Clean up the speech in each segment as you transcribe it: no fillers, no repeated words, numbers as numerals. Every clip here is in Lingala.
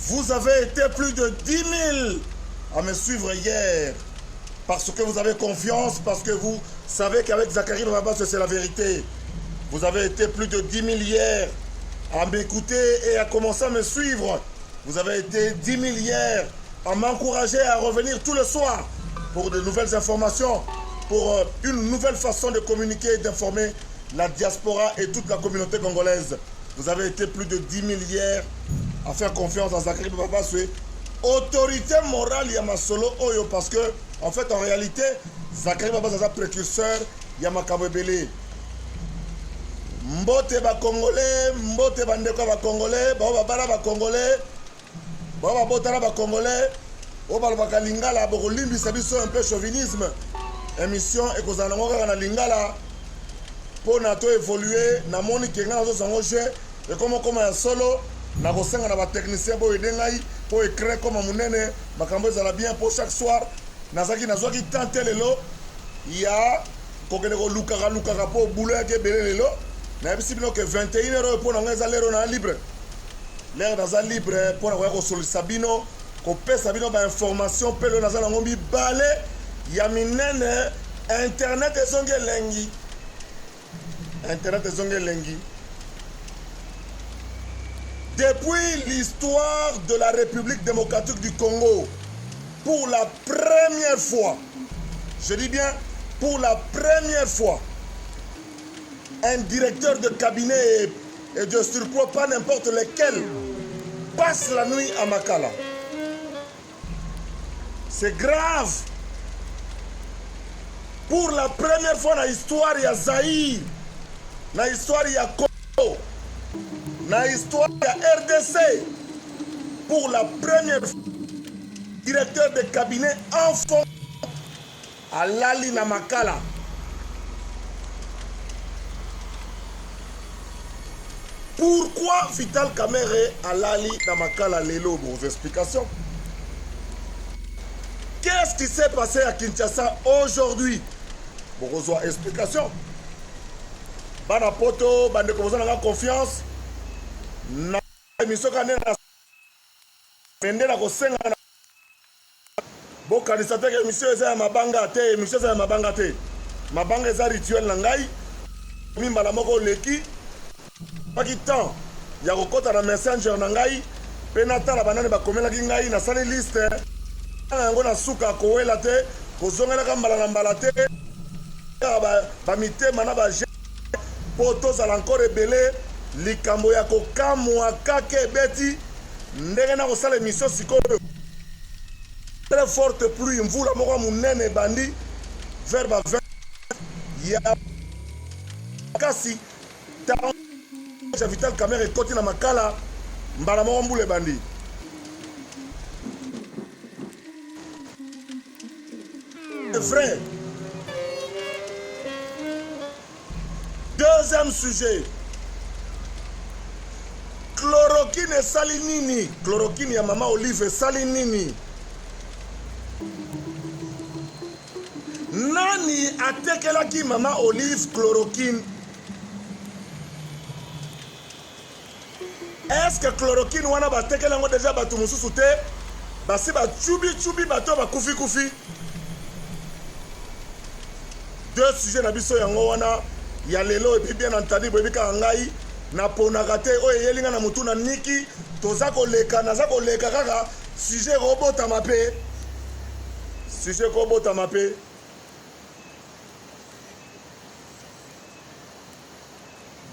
Vous avez été plus de 10 000 à me suivre hier. Parce que vous avez confiance, parce que vous savez qu'avec Zacharie Babas, c'est la vérité. Vous avez été plus de 10 000 hier à m'écouter et à commencer à me suivre. Vous avez été 10 000 hier à m'encourager à revenir tout le soir pour de nouvelles informations, pour une nouvelle façon de communiquer et d'informer la diaspora et toute la communauté congolaise. Vous avez été plus de 10 000 hier à faire confiance à Zacharie Babas. Autorité morale Yamasolo Oyo, parce que en fait en réalité Zacharie Babas est un précurseur Yamakabebele. Mbote ba Congolais, mbote bandeko ba Congolais, ba bala ba Congolais, ba botala ba Congolais, o ba ba lingala ba kolimbi sabiso un peu chauvinisme. Émission et kozana ngaka na lingala pour na to évoluer na moni kenga na zo sango jeu et comment ya solo na kosenga na ba technicien bo edengai pour écrire comme munene makambo ezala bien pour chaque soir nazaki nazwaki tante lelo ya kokende ko luka po boulot ke belé lelo na bisi bino que 21h pour na ngeza lero na libre l'air dans un libre pour na ko solisa bino ko pesa bino ba information pelo na zana ngombi balé ya minene internet ezonge lengi Depuis l'histoire de la République démocratique du Congo, pour la première fois, je dis bien pour la première fois, un directeur de cabinet et de surcroît pas n'importe lequel passe la nuit à Makala. C'est grave. Pour la première fois dans l'histoire, il y a Zaïre, dans l'histoire, il y a Congo, dans l'histoire, il y a RDC. Pour la première fois, directeur de cabinet enfant à Lali Namakala. Pourquoi Vital Kamerhe à Lali Namakala Lelo? Vos explications. Qu'est-ce qui s'est passé à Kinshasa aujourd'hui? Vos explications. Bana poto, bande commencer à confiance. Na émission kanena mende la kosenga na bo kandidateur que émission eza mabanga te, émission eza mabanga te. Mabanga eza rituel na ngai. Mimba la moko leki. Pas qui temps. Ya kokota na messenger na ngai. Penata la banane ba komela ki ngai na sali liste. Yango na suka kowela te, kozongela ka mbala na mbala te. Ba mitema na ba poto za encore ebele likambo ya kokamwa kake beti ndenge na kosala émission sikoyo très forte pluie mvula moko munene bandi vers ba 20 ya kasi ta Vital Kamerhe koti na makala mbala moko mbule bandi. C'est vrai. Deuxième sujet. Chloroquine et salinini. Chloroquine ya Mama Olive et salinini. Nani atekelaki Mama Olive chloroquine? Est-ce que chloroquine wana batekelango déjà batu mususu te? Basi ba chubi bato ba kufi. Deux sujets na biso yango wana ya lelo et puis bien entendu bebika ngai na ponaka te oyo yelinga na mutu na niki toza koleka naza koleka kaka sujet robota mape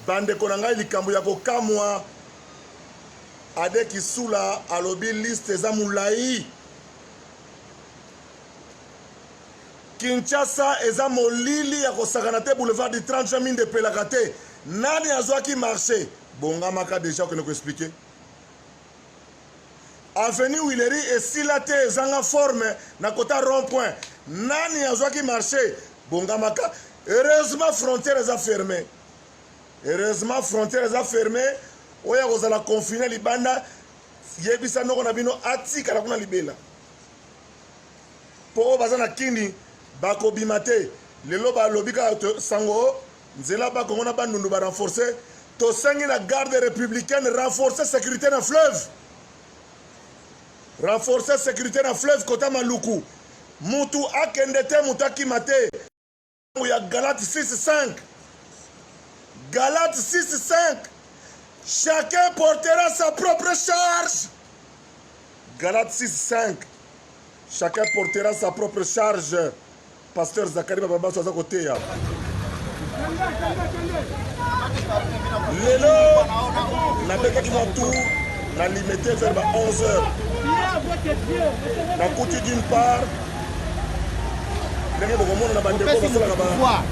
bande ko na ngai likambo ya kokamwa ade kisula alobi liste za mulai Kinshasa eza molili ya kosakana te boulevard du 30 juin mine de pelaka te. Nani azwaki marché? Bonga maka déjà que nous expliquer. Avenue Willery esila te ezanga forme na kota rond-point. Nani azwaki marché? Bonga maka. Heureusement frontière eza fermée. Oya kozala confiné libanda yebisa noko na bino atika na kuna libela. Po bazana kini bako bimate lelo ba lobika sango nzela ba kongo na bandundu ba renforcer to sangi na garde républicaine renforcer sécurité na fleuve renforcer sécurité na fleuve kota maluku mutu akende te mutu akima te ya Galate 6:5 Galate 6:5 chacun portera sa propre charge. Galate 6:5 chacun portera sa propre charge. Pasteur Zakari Baba aza côté ya lelo nabekaki matu na limité vers 11h nakuti d'une part ndenge bokomona na bandeko basalaka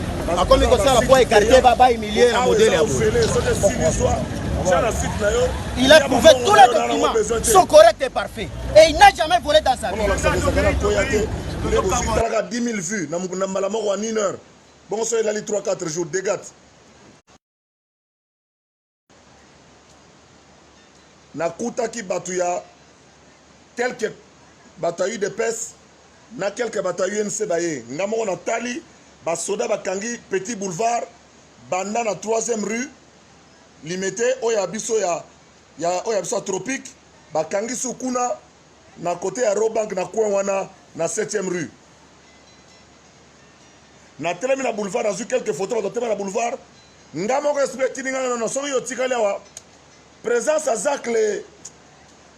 akomi kosala po écarté bahumilie na modèle ya il a prouvé tous les documents sont corrects et parfaits et il n'a jamais volé dans sa vie. Il a 10 000 vues na mbala moko en 1 heure bon so elali 3-4 jours dégâts nakutaki bato ya quelques bato ya UDPS na quelques bato ya UNC baye nga moko natali basoda bakangi Petit Boulevard banda na 3e rue limité oyo biso ya oyo biso tropique bakangi sukuna na côté ya Robank na coin wana na 7e rue na telemi na boulevard na quelques photos ba na boulevard nga moko respecti ninga non so yo tikali wa présence à Zakle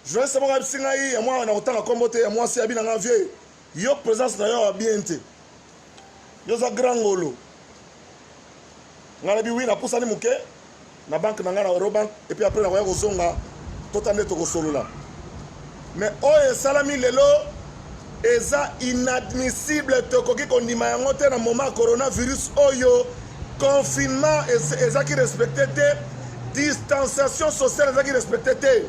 je vais savoir si ngai moi na otanga kombote ya moi si abina nga vieux yo présence na yo bien te yo za grand ngolo ngala bi wi na pusani muke na banque na nga na Eurobank et puis après na koya kozonga totande to kosolola mais oye salami lelo eza inadmissible tokoki kondima yango te na moment coronavirus oyo confinement ezaki respecté te distanciation sociale ezaki respecté te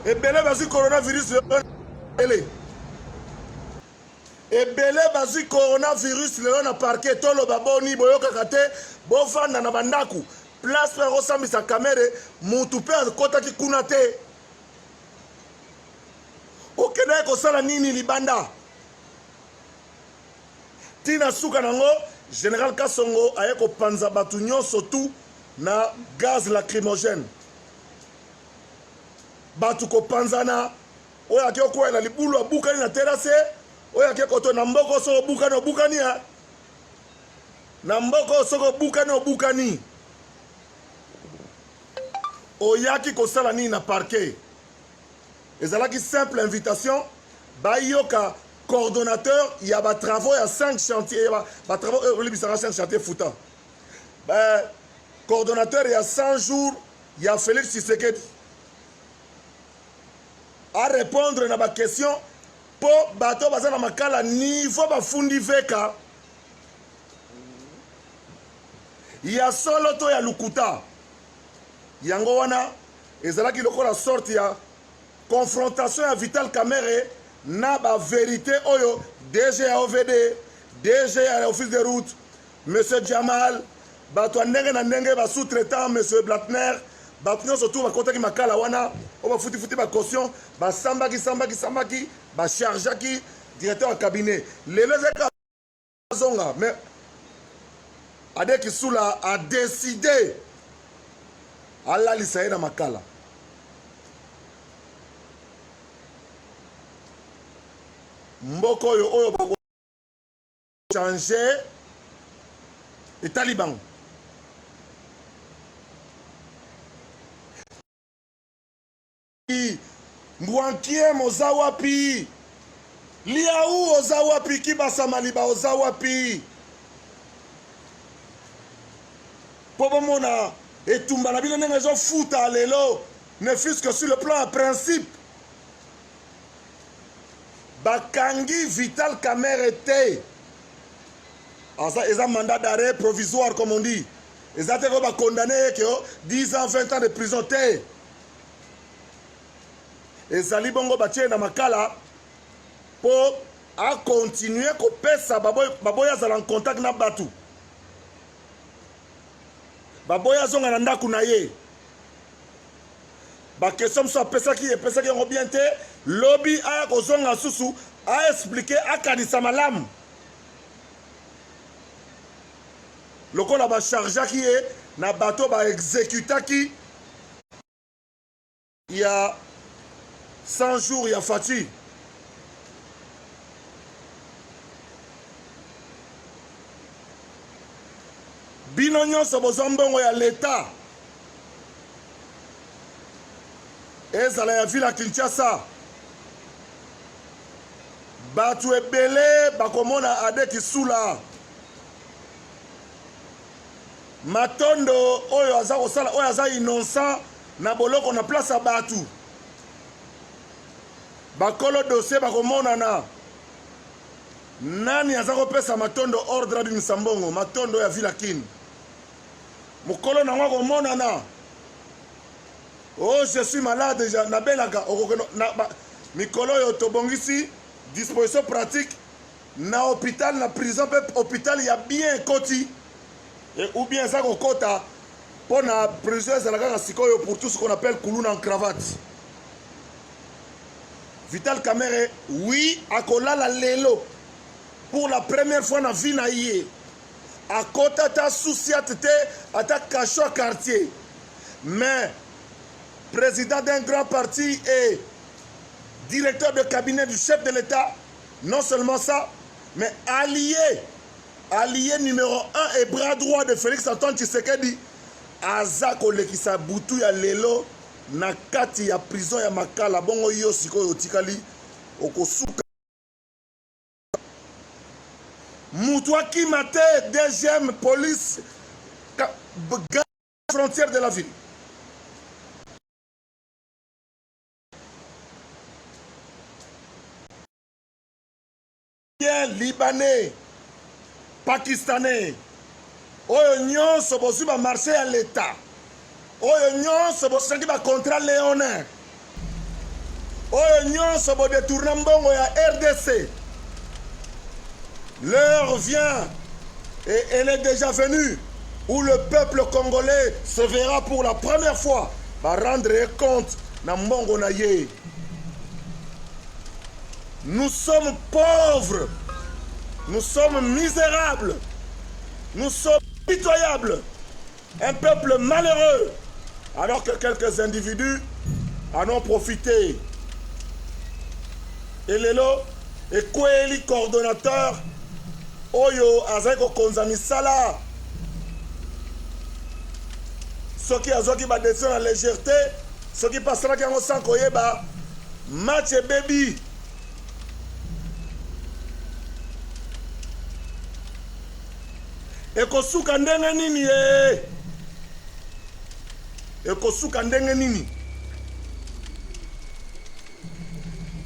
ebele bazwi coronavirus ebele bazwi coronavirus lelo na parquet toloba boni boyokaka te bovanda na bandaku place mpe akosambisa kamere mutu mpe akotaki kuna te okendaki kosala nini libanda tina suka nango général Kasongo aye kopanza bato nyonso tu na gaz lacrymogène bato kopanzana oyo ake okwela libulu abukani na terase oyo ake koto na mboko soko obukani obukani ya na mboko soko obukani oyaki kosala nini na parquet ezalaki simple invitation bayoka coordonnateur ya batravaux ya 5 chantiers batravaux olibisaka 5 chantiers futa coordonnateur ya 100 jours ya Félix Tshisekedi à répondre na baquestion po bato baza na makala niveau bafundi veka ya solo to ya lukuta yango wana ezalaki lokola sorte ya confrontation ya Vital Kamerhe na ba vérité oyo DG ya OVD DG ya office de route monsieur Jamal bato ndenge na ndenge ba sous-traitant monsieur Blatner bato nyonso tu bakotaki makala wana o bafuti ba caution basambaki bachargeaki directeur ya cabinet lelo ezaka zonga mais Adeki Sula a décidé alalisa ye na makala mboko oyo bako changer etali bango Mbwankie moza wapi Liaou oza wapi Kibasa Maliba oza wapi Pobo mona etumba na bino ndenge ezo futa lelo ne fût-ce que sur le plan principe bakangi Vital Kamerhe te eza mandat d'arrêt provisoire comme on dit eza te ko ba condamné ke 10 ans 20 ans de prison te ezali bongo batie na makala po a continuer kopesa baboya azala en contact na batu baboya zonga na ndaku na ye bakestion mosusu apesaki yango bien te lobi aya kozonga susu aexplike akanisa malamu lokola bachargeaki ye na bato baexekutaki ya 100 jours ya Fati. Bino nyonso bozwa mbongo ya l'État. Ezala ya ville ya Kinshasa. Batu ebele bakomona ade kisula. Matondo oyo aza kosala oyo aza innocent na boloko na place ya batu. Bakolo dossier bakomonana. Nani aza kopesa Matondo ordre abimisa mbongo? Matondo ya ville ya Kin. Mukolo na ngoko monana. Oh, je suis malade déjà. Nabelaka mikolo yo tobongisi disposition pratique na hôpital na prison pe hôpital ya bien koti ou bien ça kokota pour na prison za la sikoyo pour tout ce qu'on appelle kuluna en cravate. Vital Kamerhe oui akolala lelo pour la première fois na vie na yé. À côté ta souciate à ta cachot quartier. Mais président d'un grand parti et directeur de cabinet du chef de l'État, non seulement ça, mais allié numéro 1 et bras droit de Félix Antoine Tshisekedi, Azako Lekisa Boutou ya lelo na kati ya prison ya Makala bongo yo sikoyo tikali okosuka. Moutouaki qui maté deuxième police frontière de la ville. Libanais, Pakistanais, oyo nyonso bosu ba marché à l'État, oyo nyonso bosangi ba contrat léonin, oyo nyonso bo détourna mbongo ya RDC. L'heure vient et elle est déjà venue où le peuple congolais se verra pour la première fois va rendre compte na mbongo na ye. Nous sommes pauvres, nous sommes misérables, nous sommes pitoyables, un peuple malheureux, alors que quelques individus en ont profité. Et Lelo est Kweli coordonnateur Oyo Azeko Konzami Sala. Ce qui a qui va descendre en légèreté, ce qui passera qui a sans koyeba, match et baby. Ekosuka ndenge nini ye? Ekosuka ndenge nini?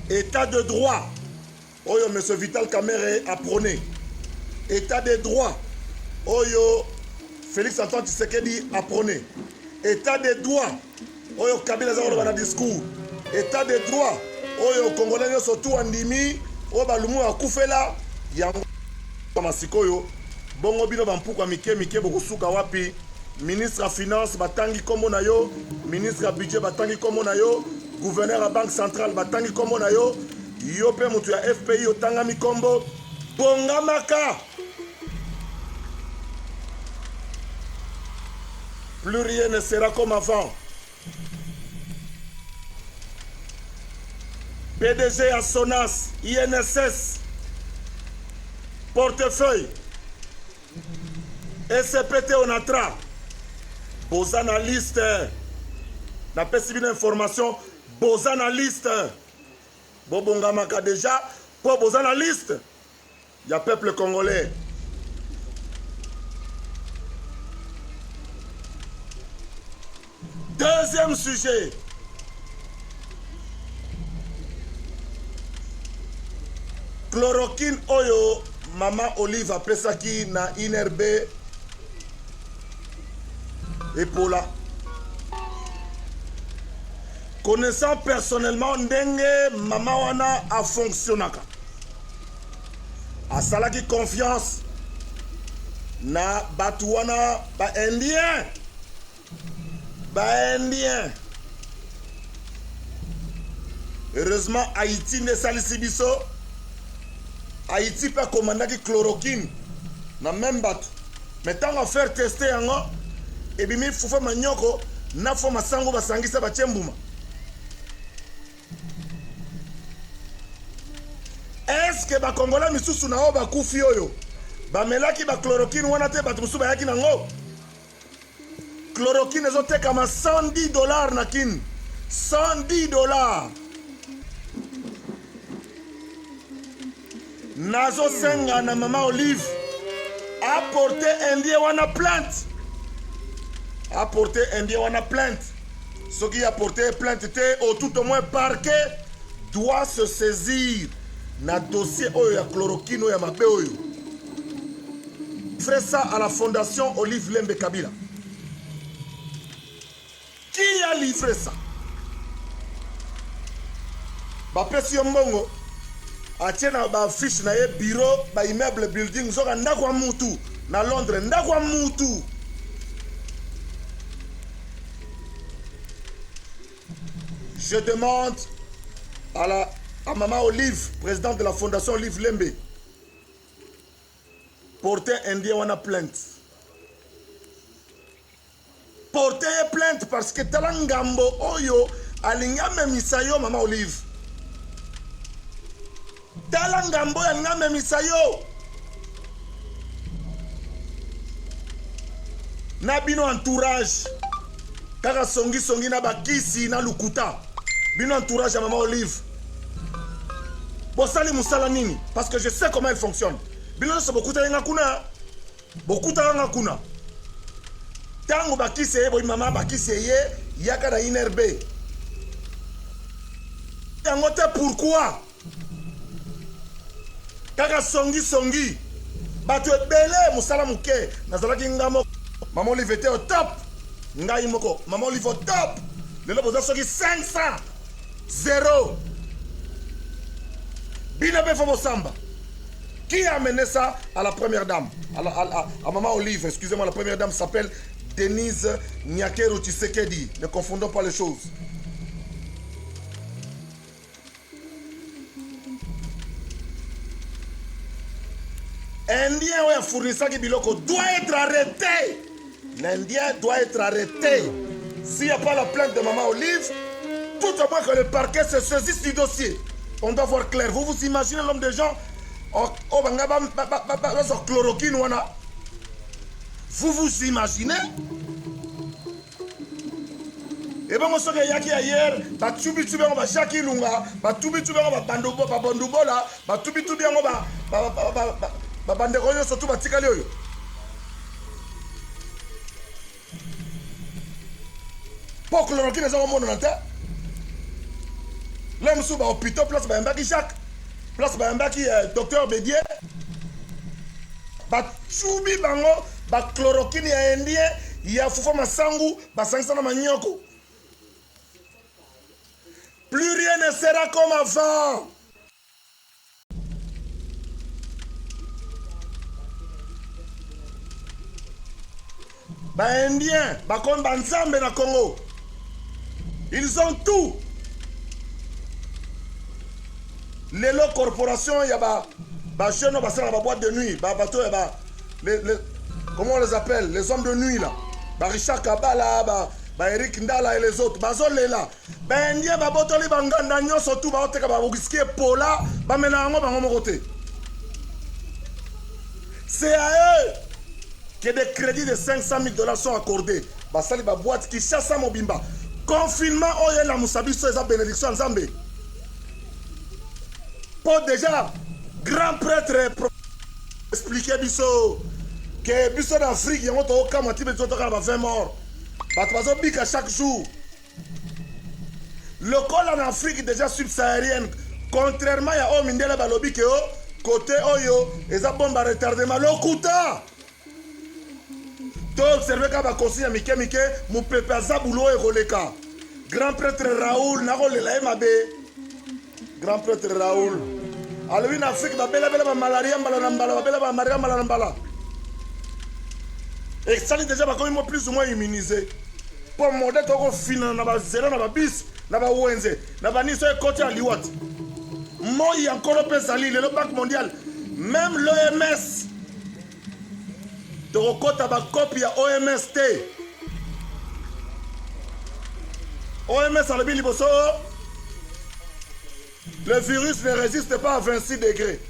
État de droit. Oyo M. Vital Kamerhe a prôné. État de droit. Oyo Félix Antoine Tshisekedi a prôné. État de droit. Oyo Kabila Zahoro dans discours. État de droit. Oyo Congolais surtout andimi. Oyo balumu akufela. Yango masikoyo. Bongo bino bampuka mike bokusuka wapi. Ministre à finance batangi kombo na yo, ministre à budget batangi kombo na yo, gouverneur à banque centrale batangi kombo na yo, yo pe mutu ya FPI otangami kombo bongamaka. Plus rien ne sera comme avant. PDG à Sonas, INSS, portefeuille, SCPT Onatra, vos analystes, n'a pas suivi l'information, vos analystes, Bobongamaka déjà, pour vos analystes, il y a peuple congolais. Deuxième sujet. Chloroquine oyo Maman Olive a pesaki na INRB et pour là. Connaissant personnellement ndenge Maman wana a fonctionnaka. A salaki confiance na batuwana ba indien. Ba indien. Heureusement Haïti ne salisi biso. Haïti peut commander chloroquine na même bateau. Mais tant qu'on faire tester yango et bimi fufa manyoko na fo masango basangisa bachembuma. est-ce que bakongola misusu na o bakufi oyo bamelaki bachloroquine wana te bato mosusu bayaki nango chloroquine ezotekama $110 na kini $110 nazosenga na mama Olive apporte indien wana plainte apporte indien wana plainte soki apporte plainte te au tout au moins parquet doit se saisir na dossier oyo ya chloroquine oyo ya mabe oyo ferait ça à la fondation Olive Lembe Kabila. Qui a livré ça? Bapesi yo mbongo atie na bafiche na ye bureau baimmeuble building zoka ndako ya mutu na Londres ndako ya mutu. Je demande à Maman Olive, présidente de la fondation Olive Lembe, porter indien wana plainte. Porter plainte parce que talangambo oyo alinga memisa yo Maman Olive. Talangambo alinga memisa yo. Na bino entourage. Kaka songi na bakisi na lukuta. Bino entourage à Maman Olive. Bosali musala nini? Parce que je sais comment elle fonctionne. Bino so bokuta yenga kuna. Bokuta yenga kuna. Tango bakisi ye boy mama bakisi ye yaka na inerbe. Tango te pourquoi? Kaka songi. Bato ebele musala muke. Nazalaki ngamo. Maman Olive était au top. Ngai moko. Maman Olive au top. Lelo boza soki 500. 0. Binabe Fomosamba. Qui a amené ça à la première dame? À Maman Olive, excusez-moi, la première dame s'appelle Denise Nyakero Tshisekedi. Ne confondons pas les choses. Indien ou fournisseur qui biloko doit être arrêté. L'Indien doit être arrêté. S'il n'y a pas la plainte de Maman Olive, tout au moins que le parquet se saisisse du dossier. On doit voir clair. Vous vous imaginez l'homme des gens chloroquine wana. Vous vous imaginez? Et bien, moi, je suis yaki ailleurs, batubi on va Jackie Lunga, batubi on va Bandubola, batubi on va Banderoyo, surtout Batikali. Pour chloroquine, les gens au monde en terre. L'homme sous l'hôpital, place Bayambaki Jacques, place Bayambaki docteur Bédier. Batubi bango, chloroquine ya indien, ya fufa masangu, basangisa na manyoko. Plus rien ne sera comme avant. Indien, bakon banzambe na Congo. Ils ont tout. Les corporations, il y a des jeunes qui sont dans la boîte de nuit. Comment on les appelle? Les hommes de nuit là. Richard Kabala, Eric Ndala et les autres. Bazole là. Indien, Babotoli, Bangandanyo, surtout, Pola, c'est à eux que des crédits de $500,000 sont accordés. Basali ba boîte qui chasse à Mobimba. Confinement, oye la Moussabiso et sa bénédiction en Zambé. Pour déjà, grand prêtre expliquer Bisso que Bisso d'Afrique, il y a aucun cas, il y a 20 morts. Parce que chaque jour. Le col en Afrique déjà subsaharienne, contrairement à Omindela Balobi, que côté Oyo, ils ont bombe à retardement. Le Kouta! Tu observes qu'il y a un conseil à Mike, mon peuple Zabulo et Roleka. Grand prêtre Raoul, Narole la MAB. Grand prêtre Raoul. Alors, en Afrique, il y a malaria, malaria. Et ça, déjà, il est plus ou moins immunisé. Pour mon dette, on finit dans la zéro, dans la bis, dans la ONZ, dans la Nice, côté à Liwat. Moi, il y a encore un peu sali, le Banque mondial, même l'OMS. Tu as une copie à OMST. OMS a le virus ne résiste pas à 26 degrés.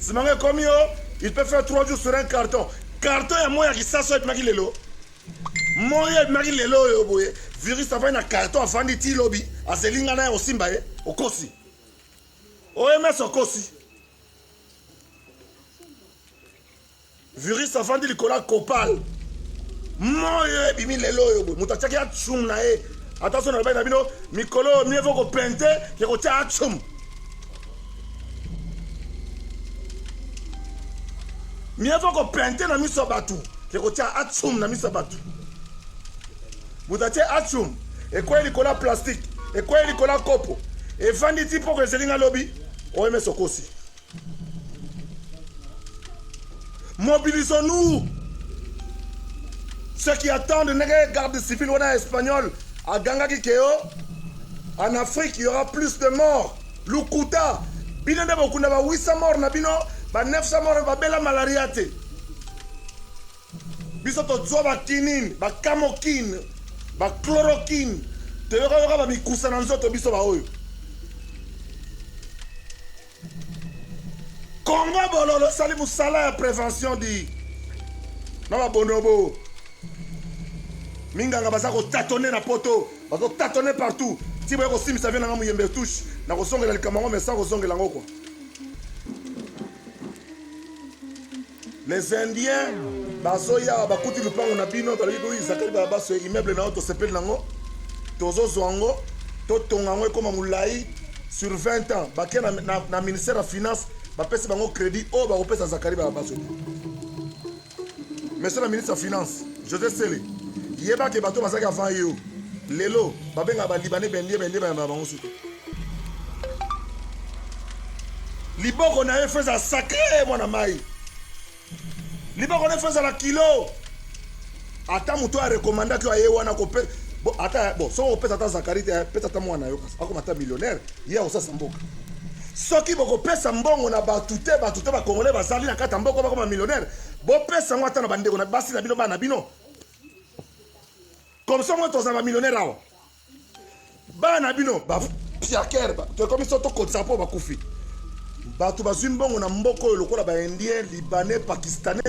Simangé comme yo, il peut faire 3 jours sur un carton. Carton ya moya qui s'assoit et maki lelo. Moya et maki lelo yo boye. Virus avant un carton avant de ti lobby. A zelinga na o simba e, o kosi. OMS o kosi. Virus avant de likola copal. Moya bimi lelo yo boye. Mutachaki ya chum na e. Attention na bino mikolo mieux vaut ko pente que ko tia chum. Mieux vaut ko pente na miso batu que ko tia chum na miso batu. Mutache achum et quoi likola plastique et quoi likola kopo et vanditi pour que zelinga lobby OMS sokosi. Mobilisons-nous. Ceux qui attendent une garde civile ou en espagnol à Ganga Kikeo, en Afrique, il y aura plus de morts. Lukuta, bino de beaucoup na ba 800 morts na bino, ba 900 morts ba bela malaria te. Biso to zo ba kinine, ba camokine, ba chloroquine. Te yora ba mikusa na nzoto biso ba oyo. Congo bololo sali musala ya prévention di. Na ba bonobo. Minganga baza ko tâtonner na poto, bazo tâtonner partout. Si boye ko simisa vient na muyembe touche, na ko songela le kamango mais sans ko songela ngoko. Les Indiens bazo ya bakuti lupango na bino balobi boyi zakali ba baso immeuble na auto sepel nango. Tozo zwango, to tongango comme mulai sur 20 ans, baké na ministère de finance, ba pesa bango crédit o ba kopesa zakali ba baso. Monsieur le ministre de finance, José Sele yeba ke bato basaki avant yo lelo babenga ba libanais bendie ba bango suto liboko na fait ça sacré mwana mai liboko na fait ça la kilo ata muto a recommanda que aye wana ko pe bon ata bon so pesa ta zakari te pesa ta mwana yo kasi akoma ta millionnaire ya osa samboka soki boko pesa mbongo na batute ba congolais bazali na kata mboko ba koma millionnaire bo pesa ngata na bandeko na basi na bino ba na bino. Comme ça, moi, tu es un millionnaire. Bah, Nabino, bah, Pierre, tu es comme ça, tu es un koufi. Bah, tu vas une bonne, on a mboko, le quoi, bah, indien, libanais, pakistanais.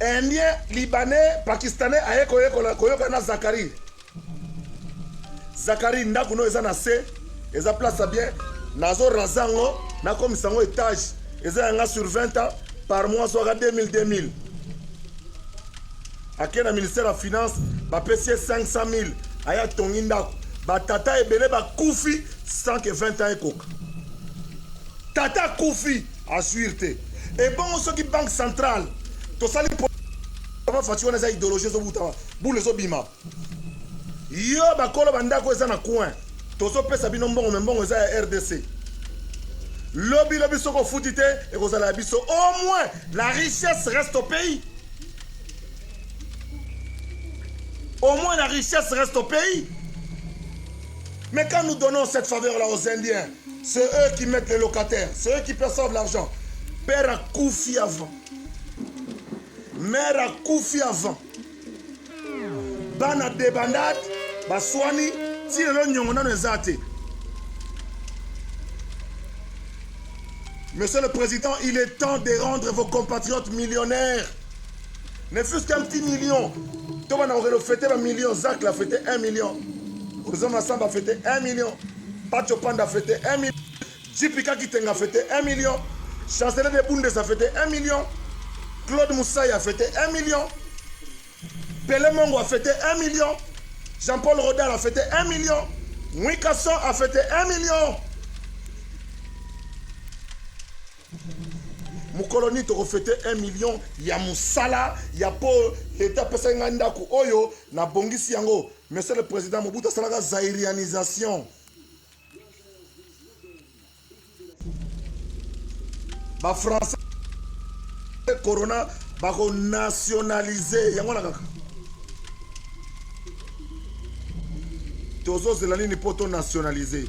Indien, libanais, pakistanais, aye koyo na Zakari. Zakari, ndakuno, eza na se, eza place bien, nazo razango, na comme sango étage, eza nga sur 20 ans, par mois, soit 2000. Ake na ministère de la finance ba pesier 500 000 aya tonginda ba tata ebele ba koufi sans que 20 ans ekoka tata koufi assurité et bon ceux qui banque centrale to sali pour fati wana za idéologie zo buta boule zo bima yo ba kolo banda ko eza na coin to so pesa bino mbongo mbongo eza ya RDC lobby soko futite et ko sala biso au moins la richesse reste au pays. Au moins la richesse reste au pays. Mais quand nous donnons cette faveur-là aux Indiens, c'est eux qui mettent les locataires, c'est eux qui perçoivent l'argent. Père a koufi avant. Mère a koufi avant. Bana débandade, baswani, si le nyongona ne zate. Monsieur le Président, il est temps de rendre vos compatriotes millionnaires. Ne fût-ce qu'un petit million. Toi, on aurait fêté 1 million. Zach l'a fêté 1 million. Ouzama Samba a fêté 1 million. Pacho Panda a fêté 1 million. Jipika Kitenga a fêté 1 million. Chancelier de Bundes a fêté 1 million. Claude Moussaï a fêté 1 million. Pelé Mongo a fêté 1 million. Jean-Paul Rodal a fêté 1 million. Mwikason a fêté 1 million. Moukoloni te reflété 1 million. Ya Moussala, ya po l'État pesa ngandaku oyo na bongisi yango. Monsieur le Président Mobutu salaka zairianisation. Ba français corona ba ko nationaliser yango na kaka. Tozo zelani ni poto nationaliser.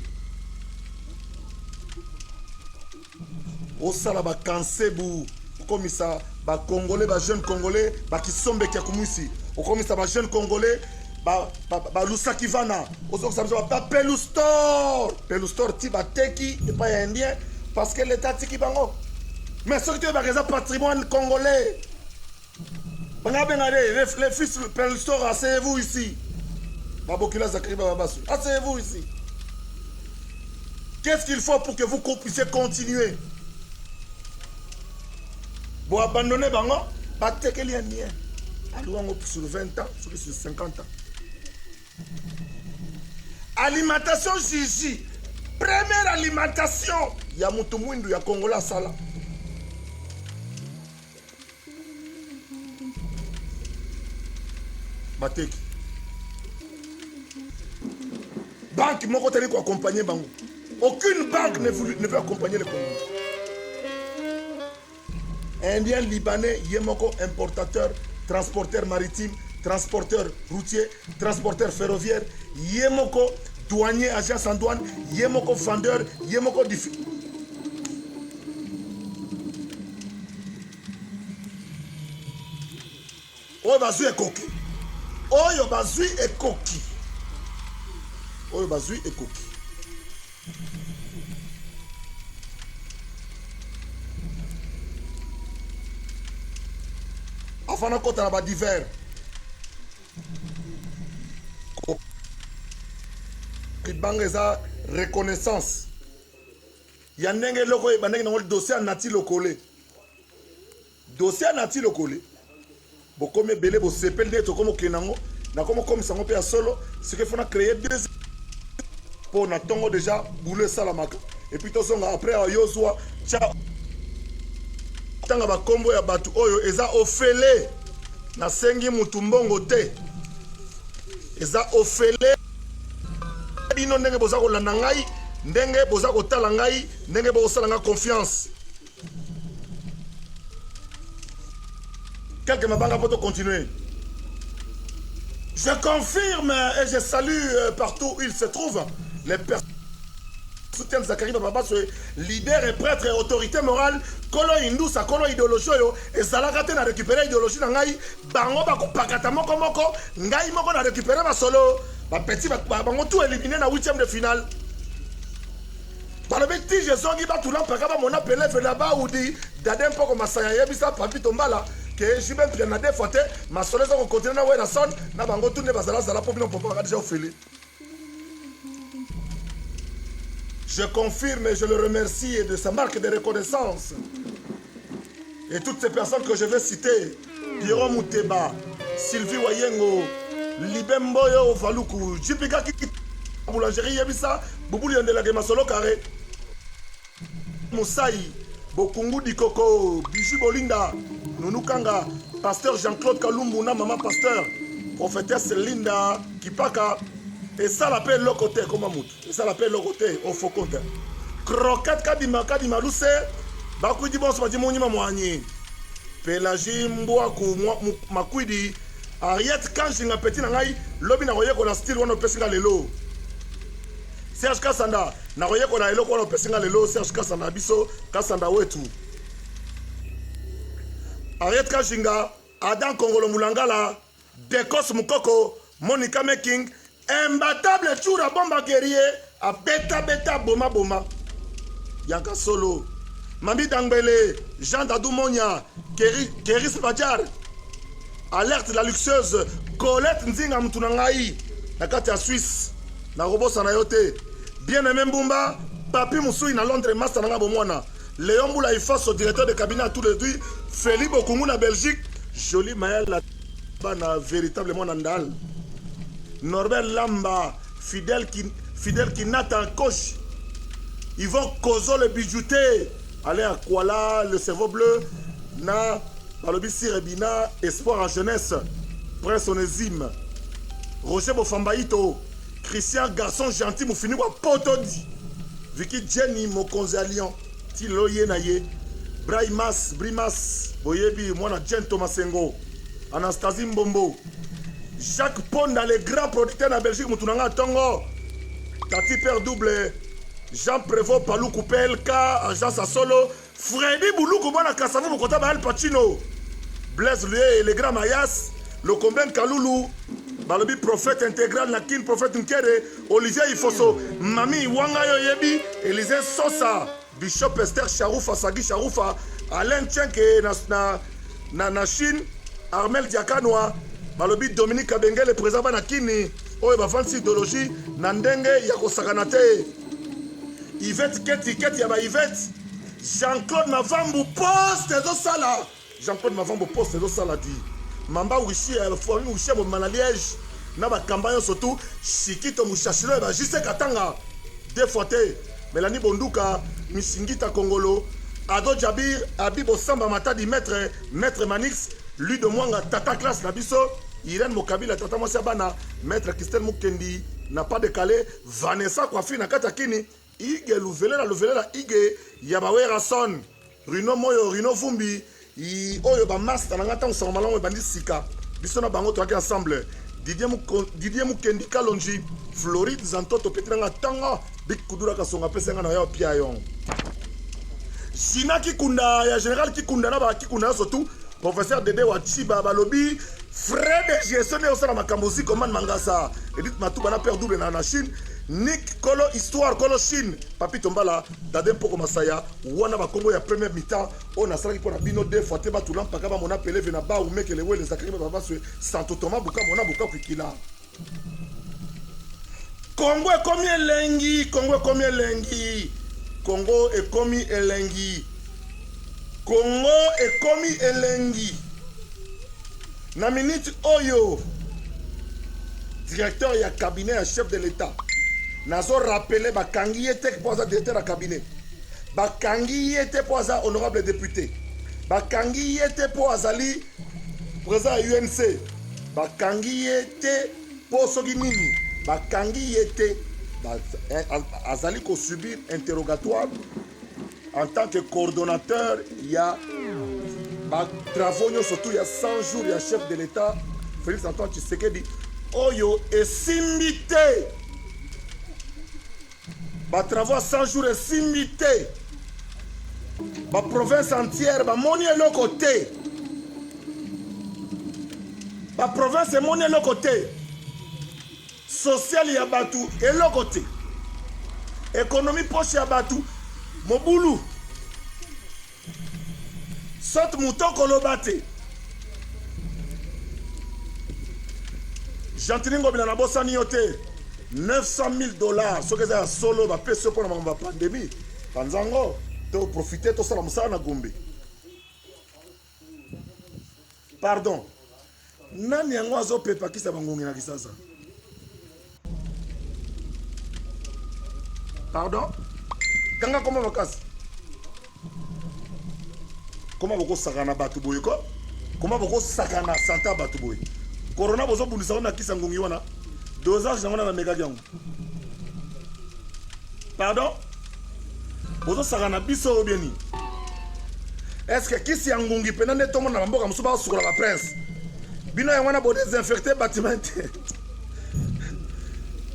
Au sala ba kansebu comme ça ba congolais ba jeune congolais ba kisombe kia kumisi au comme ça ba jeune congolais balusaki vana ozokisa biso pelustor ti bateki epai ya indien parce que l'état tiki bango mais soki toyebaka eza patrimoine congolais banga benga de les fils pelustor asseyez-vous ici babokila zakari bababasu asseyez-vous ici. Qu'est-ce qu'il faut pour que vous puissiez continuer? Bon, abandonner bango, batekeli ya ndien. Alouango sur 20 ans, sur 50 ans. Alimentation Gigi. Première alimentation. Ya mutu mwindu ya Kongola sala. Bateki. Banque moko teli ko accompagner bango. Aucune banque ne veut accompagner le Congo. Indien, Libanais, Yemoko, importateur, transporteur maritime, transporteur routier, transporteur ferroviaire, Yemoko, douanier, agence en douane, Yemoko, vendeur, Yemoko, Oyo bazui est coquille. Oyo bazui est coquille. Oyo bazui est coquille. Afana kota na ba divers. Libanga eza reconnaissance. Ya ndenge loko e bandenge na dossier nati lokole. Dossier nati lokole. Bokomi belé bo sepel de to komo kenango na komo comme sango pe solo, ce que fona créer deux pour na tongo déjà boule salamaka et puis tosonga après yozwa cha tanga ba kombo ya batu oyo eza ofele na sengi mutu mbongo te eza ofele bino ndenge boza kolanda ngai ndenge boza kotala ngai ndenge bozosala nga confiance quelques mabanga pour continuer. Je confirme et je salue partout où il se trouve les personnes soutiennent Zakari Baba, leader et prêtre et autorité morale, kolo indusa, kolo idéologie, et Zalagate n'a récupéré l'idéologie dans Ngai, Bango Bako Pakata Moko Moko, Ngai Moko n'a récupéré ma solo, ma petit Bango tout éliminé dans 8e de finale. Par le petit, je suis tout là, mon appel là-bas, ou dit, Dadem Poko Masaya Yebisa, Papi Tombala, que j'ai même pris des fois, ma solo, on continue à voir la sonne, n'a Bango tout ne va pas la population pour pas déjà offrir. Je confirme et je le remercie de sa marque de reconnaissance. Et toutes ces personnes que je vais citer, Pierrot Mouteba, Sylvie Wayengo, Libemboyo Valuku, Jipika Kiki, Boulangerie Yebisa, Boubou Liandela Gemasolo Carré, Moussaï, Bokungu Dikoko, Bijou Bolinda, Nounukanga, Pasteur Jean-Claude Kalumbouna, Maman Pasteur, Prophétesse Linda, Kipaka, et ça l'appelle le côté comme Mamout. Et ça l'appelle le côté au faux compte. Croquette Kadima Lousse, Bakou di bon se dit mon moigné. Pélagie Mbouakou, Makoudi, Ariette Kanjinga Petit Nangai, Lobby Naroye qu'on a style one of Pessinga Lelo. Serge Kassanda, Naroye qu'on a Elo qu'on a Pessinga Lelo, Serge Kassanda Bisso, Kassanda Wetu. Ariette Kanjinga, Adam Kongolo Moulangala, Dekos Mukoko, Monica Making. Imbattable Tchoura Bomba guerrier à beta boma boma. Yanka Solo, Mami Dangbele, Jean Dadou Monia, Keris Badjar, Alerte la luxueuse, Colette Nzinga Mtunangai, Nakata Suisse, na Robo Sanayote, Bien-aimé Mbumba, Papi Moussoui na Londres, Master Nanga Bomwana, Léon Boula Ifaso, directeur de cabinet à tous les deux, Philippe Okungu na Belgique, Jolie Maël la véritablement Nandal. Norbert Lamba, fidèle qui n'attend coche. Yvon Kozo le bijouté. Alain Akwala, le cerveau bleu. Na, Balobi Rebina, Espoir en jeunesse. Prince Onésime. Roger Bofambaïto. Christian Garçon gentil, Moufini Potodi. Vicky Jenny, Mokonze Lyon. Tilo Yenaye. Braimas, Brimas. Boyebi, Mwana Jen Thomasengo. Anastasie Mbombo. Jacques Ponda, les grands producteurs en Belgique, Moutounanga Tongo, Tati Père Double, Jean Prévost, Palou Koupelka, Agence à Solo, Freddy Boulou, Koubana Kassavou, Mokota Baal Pacino, Blaise Lié et les grands Mayas, le combien Kaloulou, balobi prophète intégral Nakin, prophète Nkere, Olivier Ifoso, Mami Wangayo Yebi, Élisée Sosa, Bishop Esther Charoufa, Sagi Charoufa, Alain Tchenke na Chine, Armel Diakanoa, balobi Dominique Kabenge, le président Nakini, Oye Bafansi idéologie, Nandenge Yakosakanate, Yvette Keti Yaba Yvette, Jean-Claude Mavambu poste de Sala. Jean-Claude Mavambu poste de Sala dit. Mamba Wishi, Fourmi Wishi, Manaliège, Naba Kambayo surtout, Chikito Mouchachilo, Jise Katanga, Défoté, Mélanie Bonduka, Missingita Kongolo, Ado Djabir, Abibo Samba Matadi, Maître Manix, lui de Mwanga, Tata Classe Nabiso, Irène Mokabila, Tata Mosiabana, Maître Christelle Mukendi, n'a pas décalé, Vanessa Kwafi, Nakatakini, Ige Louvelela, Ige, Yabawera Son, Rino Moyo, Rino Vumbi, Oyo ba master, Nangata, Nsamalan, Bandi Sika, Bissona Bango, Toaki ensemble, Didier Mukendi Kalonji, Floride Zantoto, Petranga Tanga, Big Kudura Kasonga, Pesenga na Yao Piayon. Sina Kikunda, ya Général Kikunda, Naba Kikunda, surtout, Professeur Dede Wachiba, Balobi, Fred de gestion de Osana Makambosi, Commande Mangasa, Edith Matouba, na père double na Chine. Nick Kolo Histoire Kolo Chine Papi Tombala Dadem Poko Masaya Wana ba Congo ya première mi-temps on a salaki pour bino deux fois te ba tulam pakaba mona pele vena ba ou meke le wele zakari ba ba Santo Thomas buka mona buka kukila Congo est comme elengi Congo est comme elengi Congo est comme elengi Congo est comme elengi na minute oyo directeur ya cabinet ya chef de l'État Nazo rappelé Bakangi était pour ça directeur à cabinet. Bakangi était pour ça honorable député. Bakangi était pour Azali président à UNC. Bakangi était pour Soginini. Bakangi était Azali qu'on subir interrogatoire en tant que coordonnateur. Il y a travaux surtout il y a 100 jours il y a chef de l'État Félix Antoine Tshisekedi Oyo et Simbité. Ba travaux 100 jours et simité. Ba province entière, ba moni et le côté. Ba province et moni et le côté. Social y a batu et le côté. Économie poche y a batu. Moboulou. Saute mouton kolobate. Jantiningo bila na bossa niote. $900,000 ce que c'est solo va payer ce pour la pandémie panzango de profiter tout ça la musala na gombe pardon nani yango azo pepa kisa bangongi na kisasa pardon kanga comment vakasi comment boko sakana batu boye ko comment boko sakana santa batu boye corona bozo bundisa na kisa ngongi wana dosage na na mega gangu pardon bozo sakana biso obieni est-ce que kisi yangungi pena ne tomo na mboka musuba sukula ba prince bino ya wana bo désinfecter bâtiment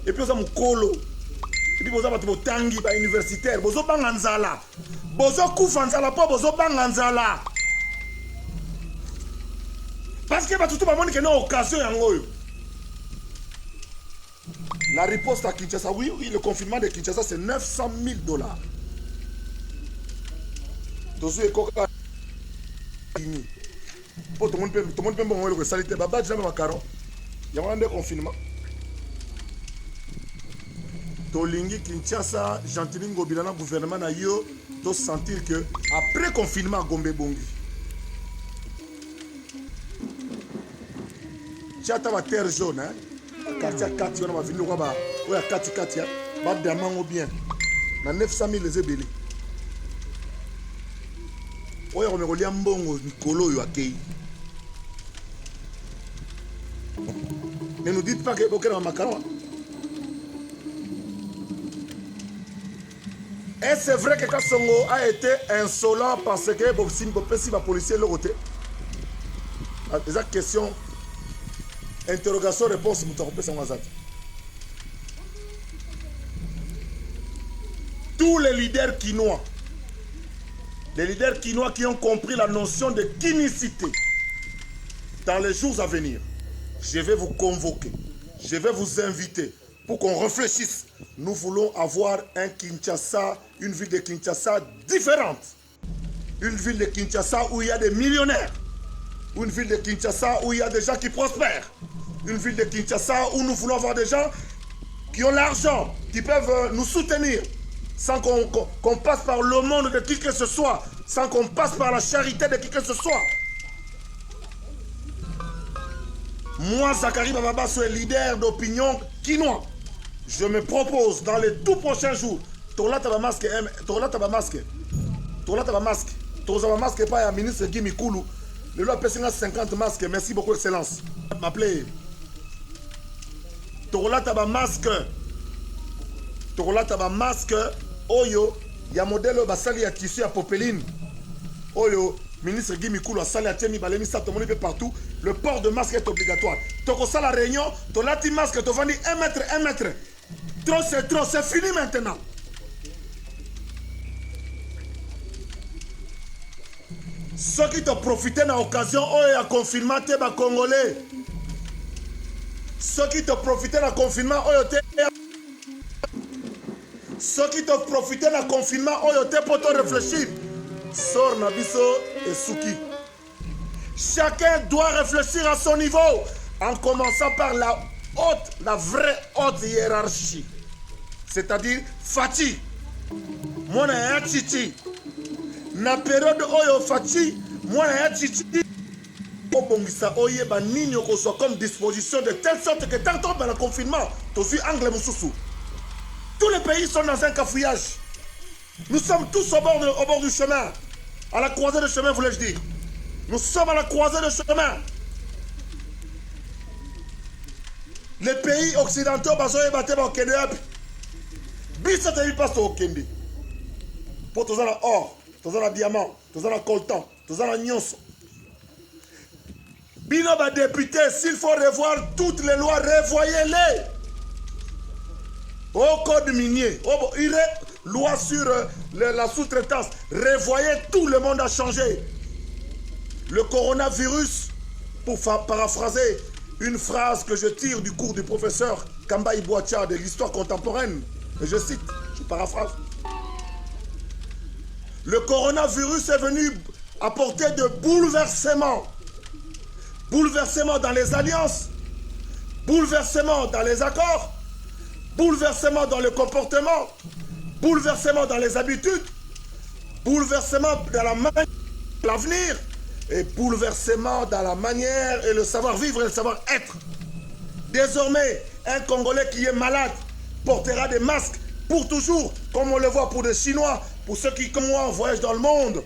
et puis oza mukolo et puis boza batu botangi ba universitaire bozo banga nzala bozo kufa nzala po bozo banga nzala parce que batu to ba moni que no occasion yango yo. La riposte à Kinshasa, oui, le confinement de Kinshasa, c'est $900,000. Tout le monde peut me le salir. Baba, je n'ai pas de il y a un confinement. Tolingi Kinshasa, Jantiningo Bilana, gouvernement na yo, doit sentir que après confinement, Gombe Bongi. Tchata va terre jaune, hein? Quartier 4, on va venir au bas. Oui, à 4, va bien bien. Na 900,000 les ébélés. Oui, on me relie un bon Nicolo Yoakei. Ne nous dites pas que vous avez un macaron. Et c'est vrai que Kassongo a été insolent parce que si les policiers l'ont ôté. Des questions. Interrogation, réponse, tous les leaders quinois qui ont compris la notion de kinicité dans les jours à venir, je vais vous convoquer, je vais vous inviter pour qu'on réfléchisse. Nous voulons avoir un Kinshasa, une ville de Kinshasa différente. Une ville de Kinshasa où il y a des millionnaires. Une ville de Kinshasa où il y a des gens qui prospèrent. Une ville de Kinshasa où nous voulons avoir des gens qui ont l'argent, qui peuvent nous soutenir, sans qu'on passe par le monde de qui que ce soit, sans qu'on passe par la charité de qui que ce soit. Moi, Zakari Baba, suis leader d'opinion quinois. Je me propose dans les tout prochains jours, Tola Tabamasque, pas un ministre Guy Mikulu, le loi PCA 50 masques, merci beaucoup, Excellence. M'appeler. Tola Tabamasque, Oyo, il y a modèle basali à tissu à Popeline. Oyo, ministre Guy Mikulu a sali à Tiemi Balemi, ça tout le monde peut partout. Le port de masque est obligatoire. Toko ça la réunion, Tola ti masque, tu vendis 1 mètre, 1 mètre. Trop, c'est fini maintenant. Ceux qui te profitent dans l'occasion, oh, à confinement, t'es bas congolais. Ceux qui te profitent dans le confinement, oh, t'es. Ceux qui te profitent dans le confinement, oh, t'es pour te réfléchir. Sors Nabiso et Souki. Chacun doit réfléchir à son niveau, en commençant par la vraie haute hiérarchie. C'est-à-dire Fati. Moi, je suis un chichi. Na période oyo Fati, moi na chichi obongisa oye ba nini ko soit comme disposition de telle sorte que tant dans le confinement, tu suis angle mususu. Tous les pays sont dans un cafouillage. Nous sommes tous au bord du chemin, à la croisée de chemin, voulais-je dire. Nous sommes à la croisée de chemin. Les pays occidentaux basoye baté ba okende api. Bisa te passe au Kende. Pour tous la or. Tous les diamants, tous les coltan, tous les nyonso. Bino va député, s'il faut revoir toutes les lois, revoyez-les. Au code minier, loi sur la sous-traitance, revoyez, tout le monde a changé. Le coronavirus, pour paraphraser une phrase que je tire du cours du professeur Kamba Ibouatia de l'histoire contemporaine, et je cite, je paraphrase. Le coronavirus est venu apporter de bouleversements. Bouleversements dans les alliances, bouleversements dans les accords, bouleversements dans le comportement, bouleversements dans les habitudes, bouleversements dans la manière de l'avenir et bouleversements dans la manière et le savoir-vivre et le savoir-être. Désormais, un Congolais qui est malade portera des masques pour toujours, comme on le voit pour les Chinois, pour ceux qui, comme moi, voyagent dans le monde.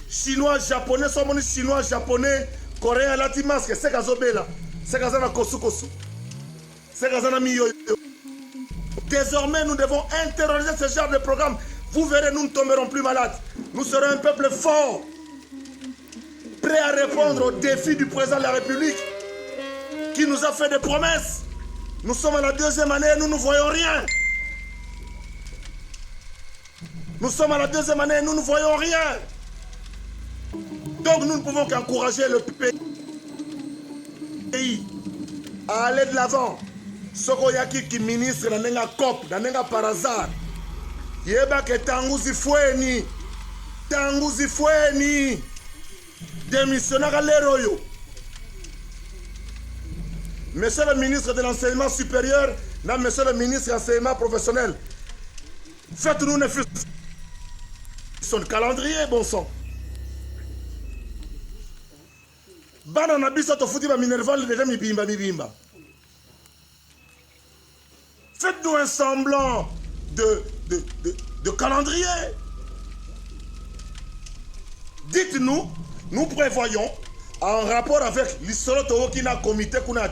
Chinois, japonais, chinois, japonais, coréens, lati masque, c'est Gazobela, c'est Gazana Kosu. C'est Gazana Miyoyo. Désormais, nous devons intérioriser ce genre de programme. Vous verrez, nous ne tomberons plus malades. Nous serons un peuple fort, prêt à répondre aux défis du président de la République, qui nous a fait des promesses. Nous sommes à la 2e année et nous ne voyons rien. Nous sommes à la 2e année et nous ne voyons rien. Donc nous ne pouvons qu'encourager le pays à aller de l'avant. Sokoyaki qui ministre nanenga COP, nanenga par hasard. Yeba ke tanguzi fweni. Tanguzi fweni. Démissionnera l'héroïo. Monsieur le ministre de l'enseignement supérieur, monsieur le ministre de l'enseignement professionnel, faites-nous une son calendrier, bon sang. Banana biso to futi ba minerval déjà mibimba. Faites-nous un semblant de calendrier. Dites-nous, nous prévoyons, en rapport avec l'Isoroto qui n'a comité qu'on a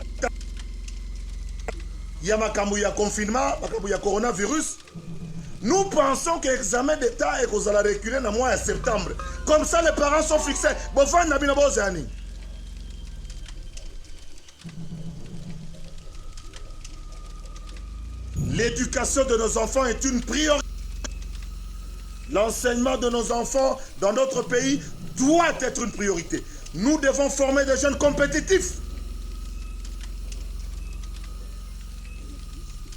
Yamakamouya confinement, Makamouya coronavirus, nous pensons que l'examen d'État est qu'on va reculer dans le mois de septembre. Comme ça, les parents sont fixés. L'éducation de nos enfants est une priorité. L'enseignement de nos enfants dans notre pays doit être une priorité. Nous devons former des jeunes compétitifs.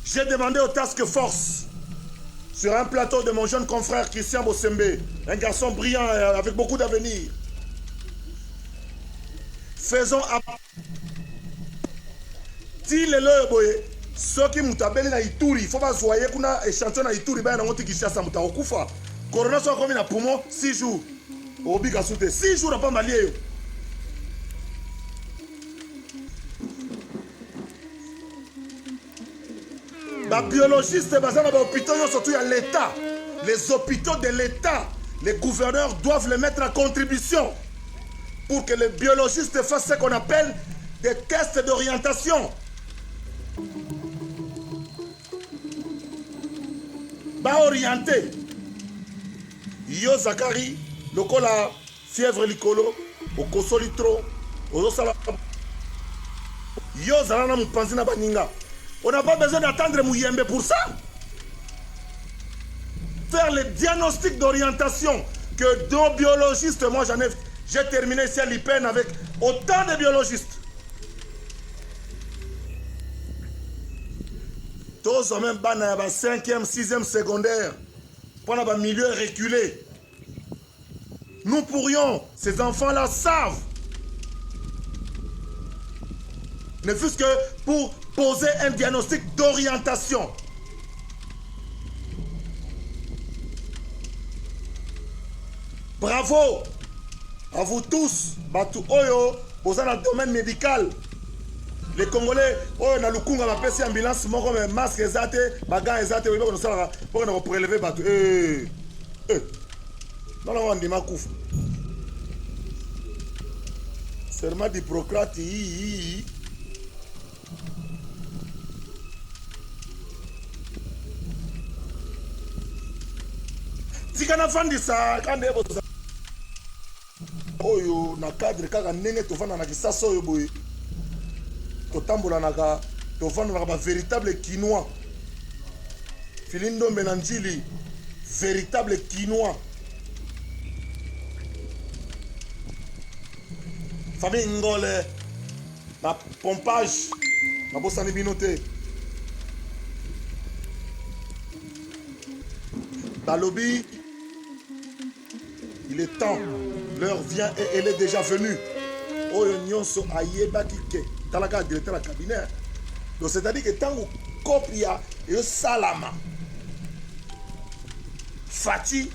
J'ai demandé au Task Force, sur un plateau de mon jeune confrère Christian Bossembe, un garçon brillant avec beaucoup d'avenir. Faisons appel. Si les loyers, ceux qui m'ont appelé na Ituri, il faut pas soyer qu'on a échantillon na Ituri, ben on qui chasse à Moutaokoufa. Corona soit comme na poumon 6 jours. Obiga soute 6 jours à pas malier. Les biologistes, surtout à l'État, les hôpitaux de l'État, les gouverneurs doivent les mettre en contribution pour que les biologistes fassent ce qu'on appelle des tests d'orientation. Ba orienté. Yo Zakari, le cola fièvre licolo, au kosolitro, au sala. Yo Zalana Mupanzina Baninga. On n'a pas besoin d'attendre Mouyembe pour ça. Faire les diagnostics d'orientation que nos biologistes, moi j'ai terminé ici à l'IPN avec autant de biologistes. Tous en même bas dans 5e, 6e secondaire, pendant le milieu reculé. Nous pourrions, ces enfants-là savent, ne fût-ce que pour poser un diagnostic d'orientation. Bravo à vous tous, Batu Oyo, vous êtes dans le domaine médical. Les Congolais, oh, na lukunga ma pesi ambulance, mon comme masque exaté, bagan exaté, oui, pour nous prélever Batu. Non, non, on dit ma couf. Serment d'Hippocrate, si kana fandi sa kande ebo oyo na cadre kaka ndenge tofanda na kisasa oyo boye totambola naka tofanda na ba véritable quinois Filindo Menanjili véritable quinois famille Ngole na pompage na bosani binote Balobi. Il est temps, l'heure vient et elle est déjà venue. Oyo nyonso ayeba kike talaka directeur la cabinet. Donc c'est-à-dire que tant que copia et salama Fati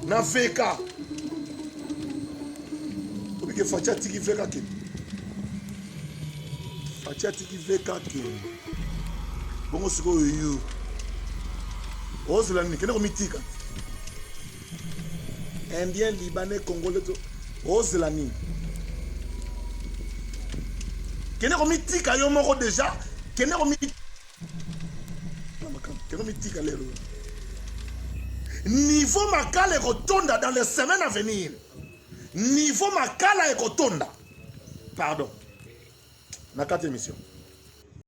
na VK. Obi ke Fati atiki VK ke. Fati atiki VK ke. Bongo siko yo. Ozulani kene ko mitika. Indien, Libanais, Congolais, Ozlani. Kene komi tika yo moko déjà, kene komi tika lelo. Niveau makala ekotonda dans les semaines à venir. Niveau makala ekotonda. Pardon. Na 4e émission.